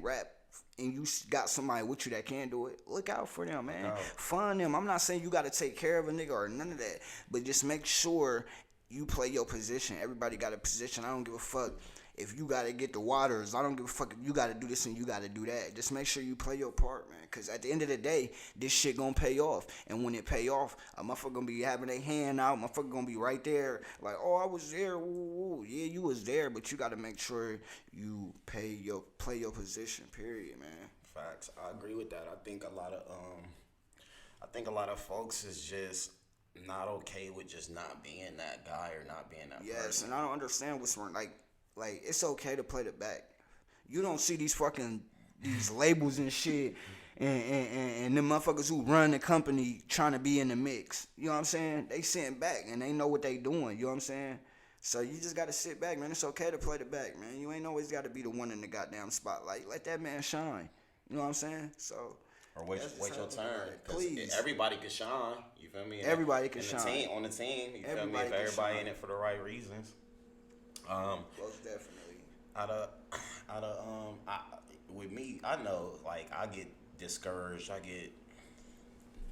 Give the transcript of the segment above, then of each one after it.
rap and you got somebody with you that can do it, look out for them, man. Fund them. I'm not saying you got to take care of a nigga or none of that, but just make sure you play your position. Everybody got a position. I don't give a fuck if you got to get the waters. I don't give a fuck if you got to do this and you got to do that. Just make sure you play your part, man, because at the end of the day, this shit gonna pay off. And when it pay off, a motherfucker gonna be having their hand out. Motherfucker gonna be right there like, oh, I was there. Woo. Yeah, you was there, but you got to make sure you play your position, period, man. Facts. I agree with that. I think a lot of folks is just not okay with just not being that guy or not being that person. Yes, and I don't understand what's wrong. Like it's okay to play the back. You don't see these labels and shit and them motherfuckers who run the company trying to be in the mix. You know what I'm saying? They sitting back and they know what they doing. You know what I'm saying? So you just gotta sit back, man. It's okay to play the back, man. You ain't always gotta be the one in the goddamn spotlight. Let that man shine. You know what I'm saying? So. Or wait your turn. Please. Everybody can shine. You feel me? Everybody can shine. On the team, you feel me? If everybody in it for the right reasons. Most definitely. With me, I know, like, I get discouraged. I get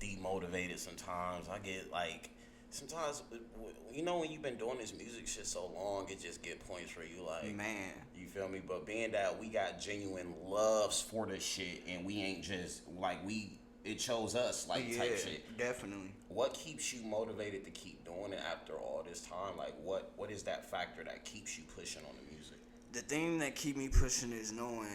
demotivated sometimes. I get, like, sometimes, you know, when you've been doing this music shit so long, it just get points where you like, man, you feel me? But being that we got genuine loves for this shit and we ain't just, like, it chose us, like, type shit. Definitely. What keeps you motivated to keep doing it after all this time? Like, what is that factor that keeps you pushing on the music? The thing that keep me pushing is knowing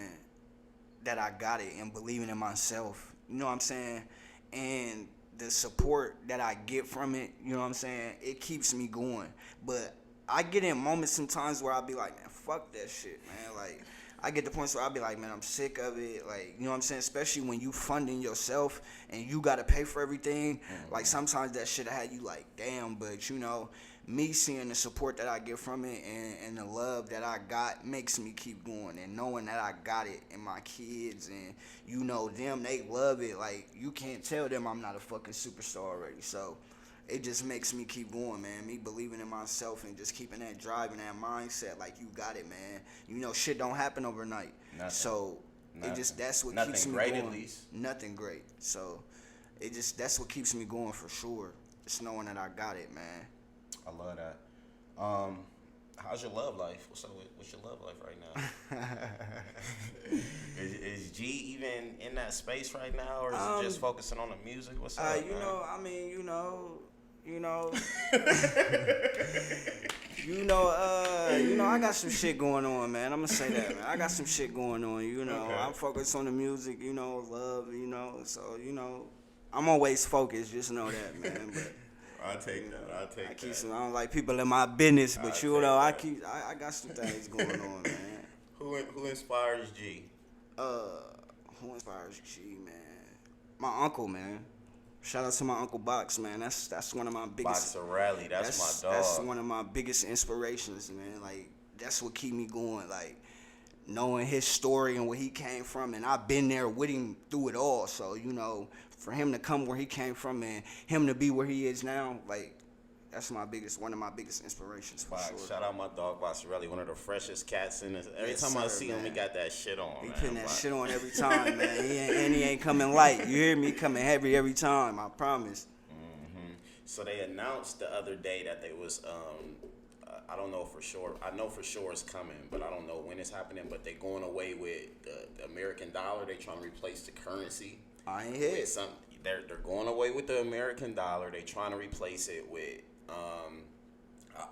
that I got it and believing in myself. You know what I'm saying? And the support that I get from it, you know what I'm saying? It keeps me going. But I get in moments sometimes where I'll be like, man, fuck that shit, man. Like, I get to points where I'll be like, man, I'm sick of it. Like, you know what I'm saying? Especially when you funding yourself and you got to pay for everything. Mm-hmm. Like, sometimes that shit had you like, damn. But, you know, me seeing the support that I get from it and the love that I got makes me keep going. And knowing that I got it and my kids and, you know, them, they love it. Like, you can't tell them I'm not a fucking superstar already. So it just makes me keep going, man. Me believing in myself and just keeping that drive and that mindset, like, you got it, man. You know, shit don't happen overnight. Nothing. So Nothing. it just, that's what Nothing keeps me great, going. at least. Nothing great. So it just, that's what keeps me going for sure. Just knowing that I got it, man. I love that. How's your love life? What's your love life right now? is G even in that space right now, or is it just focusing on the music? What's up, you man? know, I mean, you know, I got some shit going on, man. I'm gonna say that, man. I got some shit going on, you know. Okay. I'm focused on the music, you know, love, you know. So, you know, I'm always focused. Just know that, man. But I take that. I don't like people in my business, but you know, I got some things going on, man. Who inspires G? Who inspires G, man? My uncle, man. Shout out to my Uncle Box, man. That's one of my biggest. Boxer Rally, that's my dog. That's one of my biggest inspirations, man. Like, that's what keep me going. Like, knowing his story and where he came from, and I've been there with him through it all. So, you know, for him to come where he came from and him to be where he is now, like, that's one of my biggest inspirations for sure. Shout out my dog Bossarelli, one of the freshest cats in this. Every time I see him, he got that shit on. He putting that shit on every time, man. He ain't coming light. You hear me? Coming heavy every time. I promise. Mm-hmm. So they announced the other day that they was I don't know for sure. I know for sure it's coming, but I don't know when it's happening. But they going away with the American dollar. They trying to replace the currency. I ain't hit. They're going away with the American dollar. They trying to replace it with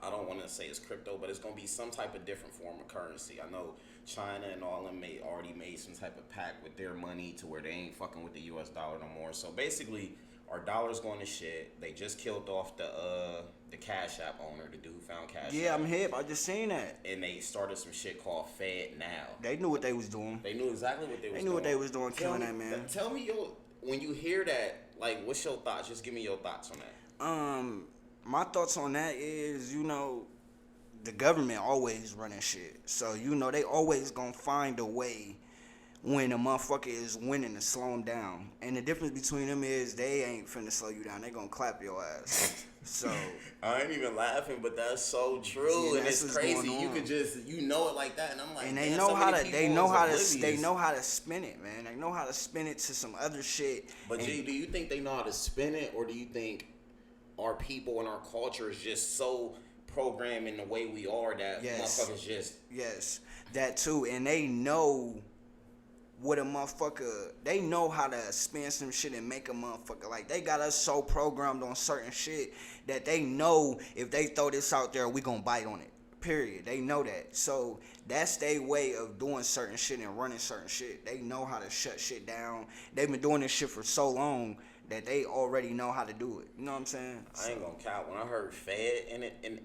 I don't want to say it's crypto, but it's going to be some type of different form of currency. I know China and all them already made some type of pact with their money to where they ain't fucking with the U.S. dollar no more. So basically, our dollar's going to shit. They just killed off the Cash App owner, the dude who found Cash App. Yeah, I'm hip. I just seen that. And they started some shit called Fed Now. They knew what they was doing. They knew exactly what they was doing. They knew what they was doing, killing that man. Tell me when you hear that, like, what's your thoughts? Just give me your thoughts on that. My thoughts on that is, you know, the government always running shit. So, you know, they always gonna find a way when a motherfucker is winning to slow them down. And the difference between them is they ain't finna slow you down. They gonna clap your ass. So I ain't even laughing, but that's so true, yeah, and it's crazy. You could just it like that, and I'm like, and they know how to spin it, man. They know how to spin it to some other shit. But G, do you think they know how to spin it, or do you think our people and our culture is just so programmed in the way we are that motherfuckers just that too, and they know what a motherfucker, they know how to spin some shit and make a motherfucker, like, they got us so programmed on certain shit that they know if they throw this out there, we gonna bite on it, period. They know that. So that's their way of doing certain shit and running certain shit. They know how to shut shit down. They've been doing this shit for so long that they already know how to do it. You know what I'm saying? I ain't gonna count. When I heard Fed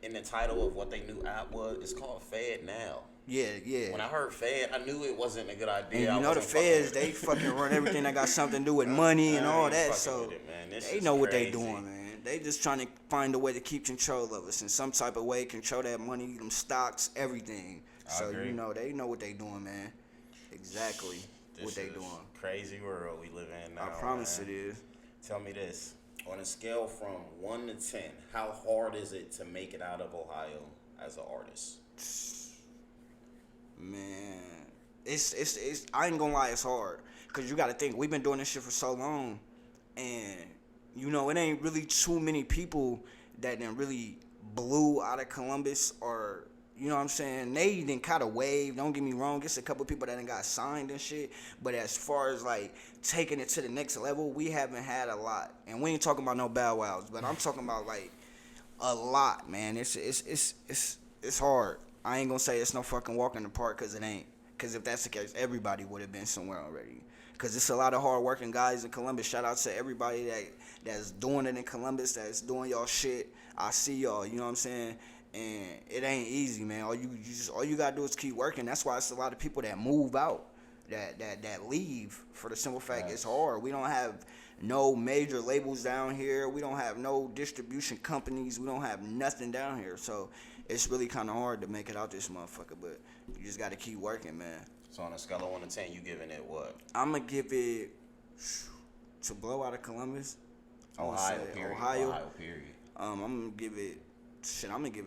in the title of what they new app was, it's called Fed Now. Yeah. When I heard Fed, I knew it wasn't a good idea. And you know the feds, they fucking run everything that got something to do with money and all that. So they know what they doing, man. They just trying to find a way to keep control of us in some type of way, control that money, them stocks, everything. So you know they know what they doing, man. Exactly what they doing. Crazy world we live in now. I promise man. It is. Tell me this. On a scale from 1 to 10, how hard is it to make it out of Ohio as an artist? Man, it's I ain't gonna lie, it's hard. Cause you gotta think, we've been doing this shit for so long, and you know, it ain't really too many people that done really blew out of Columbus, or you know what I'm saying, they done kind of waved, don't get me wrong, it's a couple people that done got signed and shit, but as far as like taking it to the next level, we haven't had a lot. And we ain't talking about no Bow Wows, but I'm talking about like a lot, man. It's hard. I ain't gonna say it's no fucking walk in the park, cause it ain't. Cause if that's the case, everybody would have been somewhere already. Cause it's a lot of hard working guys in Columbus. Shout out to everybody that's doing it in Columbus, that's doing y'all shit. I see y'all, you know what I'm saying? And it ain't easy, man. All you gotta do is keep working. That's why it's a lot of people that move out, that leave, for the simple fact it's hard. We don't have no major labels down here. We don't have no distribution companies. We don't have nothing down here. So it's really kind of hard to make it out this motherfucker, but you just got to keep working, man. So on a scale of 1 to 10, you giving it what? I'm going to give it, to blow out of Columbus, Ohio, period. I'm going to give it, I'm going to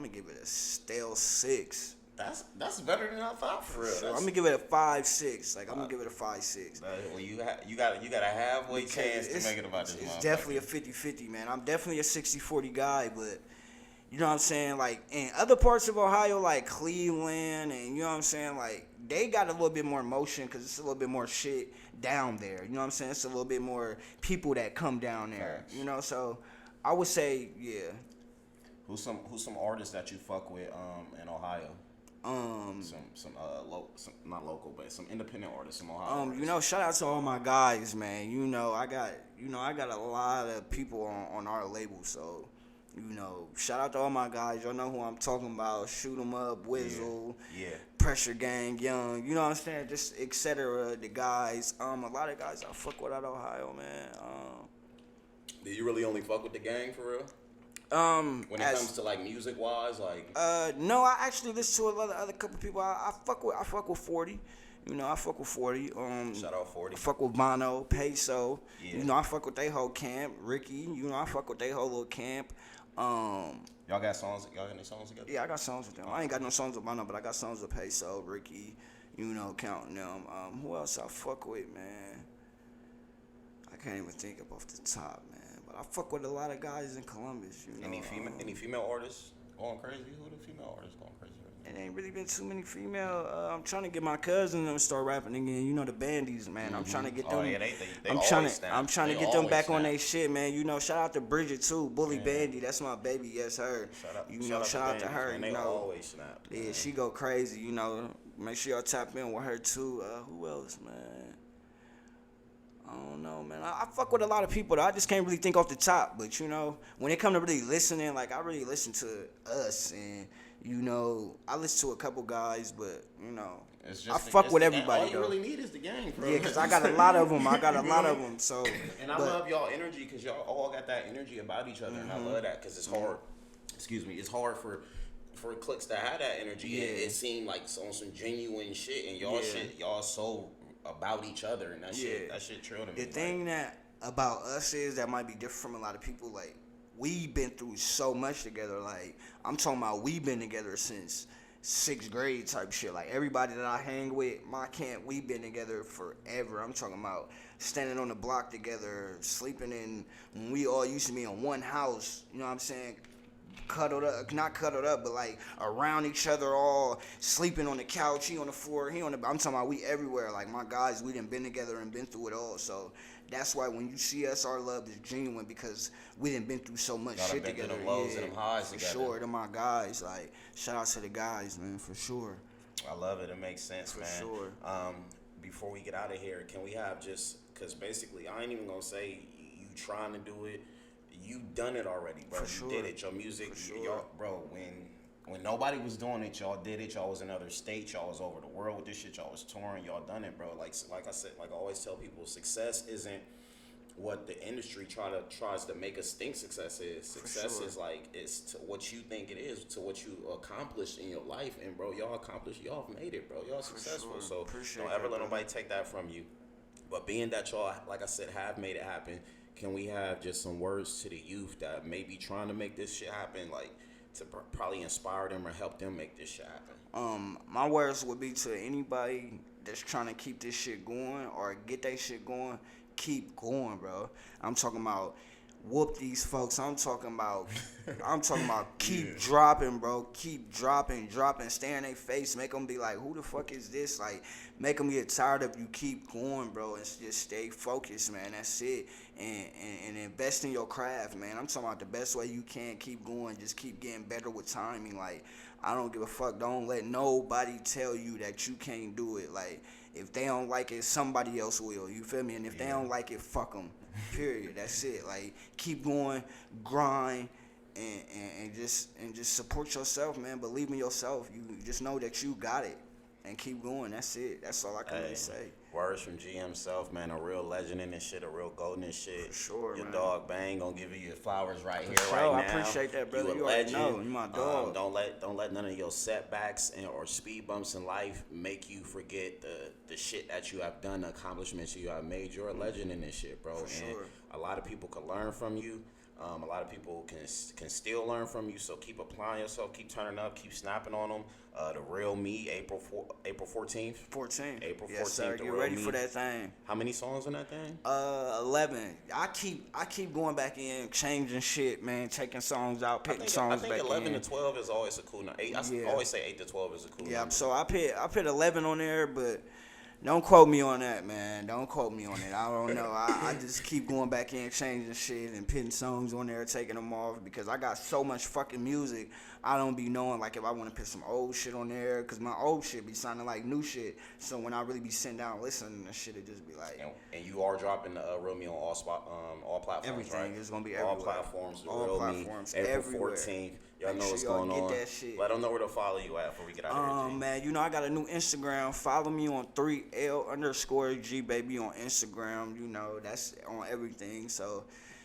give it a stale 6. That's better than I thought, for real. So I'm gonna give it a 5-6. Like I'm gonna give it a 5-6. Well, you got a halfway chance to make it about this. It's definitely a 50-50, man. I'm definitely a 60-40 guy, but you know what I'm saying? Like in other parts of Ohio, like Cleveland, and you know what I'm saying, like they got a little bit more motion because it's a little bit more shit down there. You know what I'm saying? It's a little bit more people that come down there. You know, so I would say, yeah. Who's some artists that you fuck with in Ohio? Not local, but some independent artists from Ohio. You know, shout out to all my guys, man. You know, I got a lot of people on our label, so you know, shout out to all my guys. Y'all know who I'm talking about. Shoot 'em Up, Wizzle, Pressure Gang, Young. You know what I'm saying? Just etc. The guys. A lot of guys I fuck with out of Ohio, man. Do you really only fuck with the gang for real? When it comes to like music wise, like no, I actually listen to other couple people. I fuck with 40. You know, I fuck with 40. Shout out 40. I fuck with Bono, Peso. Yeah. You know, I fuck with they whole camp. Ricky, you know, I fuck with they whole little camp. Y'all got songs? Y'all got any songs together? Yeah, I got songs with them. I ain't got no songs with Bono, but I got songs with Peso, Ricky. You know, counting them. Who else I fuck with, man? I can't even think up off the top, man. I fuck with a lot of guys in Columbus, you know. Any female artists going crazy? Who the female artists going crazy right now? It ain't really been too many female. I'm trying to get my cousin to start rapping again. You know the Bandies, man. I'm trying to get them. I'm trying to get them back on their shit, man. You know, shout out to Bridget too, Bully Bandy. That's my baby. Yes, her. Shout out to her. They always snap. Yeah, she go crazy. You know, make sure y'all tap in with her too. Who else, man? I don't know, man. I fuck with a lot of people, though. I just can't really think off the top. But, you know, when it come to really listening, like, I really listen to us. And, you know, I listen to a couple guys, but, you know, I fuck with everybody, all you really need is the gang, bro. Yeah, because I got a lot of them. So. And I love y'all energy because y'all all got that energy about each other. And I love that because it's hard. Excuse me. It's hard for for clicks to have that energy, it seemed like on some genuine shit, and y'all so about each other, and that shit true to me. The thing that about us is that might be different from a lot of people. Like, we been through so much together. Like, I'm talking about we been together since 6th grade type shit. Like, everybody that I hang with, my camp, we been together forever. I'm talking about standing on the block together, sleeping in, when we all used to be in one house, you know what I'm saying? Cuddled up, not cuddled up, but like around each other, all sleeping on the couch, he on the floor, he on the, I'm talking about we everywhere. Like, my guys, we done been together and been through it all. So that's why when you see us, our love is genuine, because we done been through so much shit together. Them lows and them highs for together. Sure, they're my guys. Like, shout out to the guys, man, for sure. I love it. It makes sense, for man. Sure. Before we get out of here, can we have just, because basically I ain't even gonna say you trying to do it. You done it already, bro. For sure. You did it. Your music, sure. y'all, bro. When nobody was doing it, y'all did it. Y'all was in other states. Y'all was over the world with this shit. Y'all was touring. Y'all done it, bro. Like I said, like I always tell people, success isn't what the industry tries to make us think success is. Success is like, it's to what you think it is, to what you accomplished in your life. And bro, y'all accomplished. Y'all made it, bro. Y'all successful. So Appreciate don't ever that, let nobody take that from you. But being that y'all, like I said, have made it happen. Can we have just some words to the youth that may be trying to make this shit happen, like to probably inspire them or help them make this shit happen? My words would be to anybody that's trying to keep this shit going or get that shit going, keep going, bro. I'm talking about whoop these folks. I'm talking about keep dropping, bro. Keep dropping, stay in their face, make them be like, who the fuck is this? Like, make them get tired of you. Keep going, bro, and just stay focused, man. That's it. And invest in your craft, man. I'm talking about the best way you can. Keep going. Just keep getting better with timing. Like, I don't give a fuck. Don't let nobody tell you that you can't do it. Like, if they don't like it, somebody else will. You feel me? And if they don't like it, fuck them. Period. That's it. Like, keep going, grind, and just support yourself, man. Believe in yourself. You just know that you got it, and keep going. That's it. That's all I can really say. Words from G himself, man. A real legend in this shit. A real gold in this shit. For sure, your man. dog Bang gonna give you your flowers right here, sure. right now. I appreciate that, brother. You a you already legend. know. You my dog. Don't let none of your setbacks or speed bumps in life make you forget the shit that you have done, the accomplishments you have made. You're a legend in this shit, bro. For and sure. a lot of people can learn from you. A lot of people can still learn from you. So keep applying yourself. Keep turning up. Keep snapping on them. The Real Me, April 14th. 14th. April 14th. Yes, sir. The Get Real ready Me. for that thing. How many songs on that thing? 11. I keep going back in, changing shit, man. Taking songs out, picking songs back in. I think 11 to 12 is always a cool number. I always say 8 to 12 is a cool number. Yeah, so I put 11 on there, but don't quote me on that, man. Don't quote me on it. I don't know. I just keep going back in, changing shit, and putting songs on there, taking them off, because I got so much fucking music. I don't be knowing, like, if I want to put some old shit on there, because my old shit be sounding like new shit. So when I really be sitting down listening to shit, it just be like... And you are dropping the Real Me on all platforms, everything, right? is going to be all everywhere. Platforms, the all Real platforms, Me, April everywhere. 14th. Y'all Make know sure what's y'all going on. Get that shit. Let them know where to follow you at before we get out of here, G. Man, you know I got a new Instagram. Follow me on 3L_ G-Baby on Instagram. You know, that's on everything. So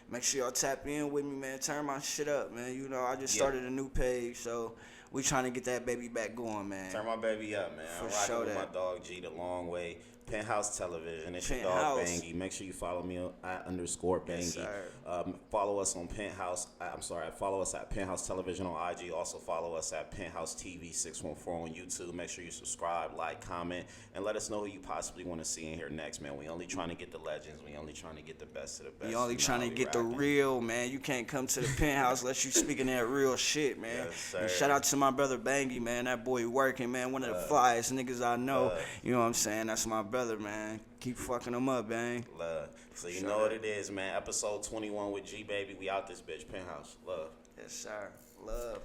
make sure y'all tap in with me, man. Turn my shit up, man. You know, I just started a new page, so we trying to get that baby back going, man. Turn my baby up, man. For I'm rocking sure with that. my dog G the long way. Penthouse Television. It's your Penthouse. dog Bangy. Make sure you follow me at _Bangy. Yes, sir. Follow us on Penthouse. Follow us at Penthouse Television on IG. Also follow us at Penthouse TV 614 on YouTube. Make sure you subscribe, like, comment, and let us know who you possibly want to see in here next, man. We only trying to get the legends. We only trying to get the best of the best. We only trying to get the real, man. You can't come to the Penthouse unless you speaking that real shit, man. Yes, sir. And shout out to my brother Bangy, man. That boy working, man. One of the flyest niggas I know. You know what I'm saying? That's my brother, man. Keep fucking them up, bang. Love. So you know what it is, man. Episode 21 with G-Baby. We out this bitch. Penthouse. Love. Yes, sir. Love.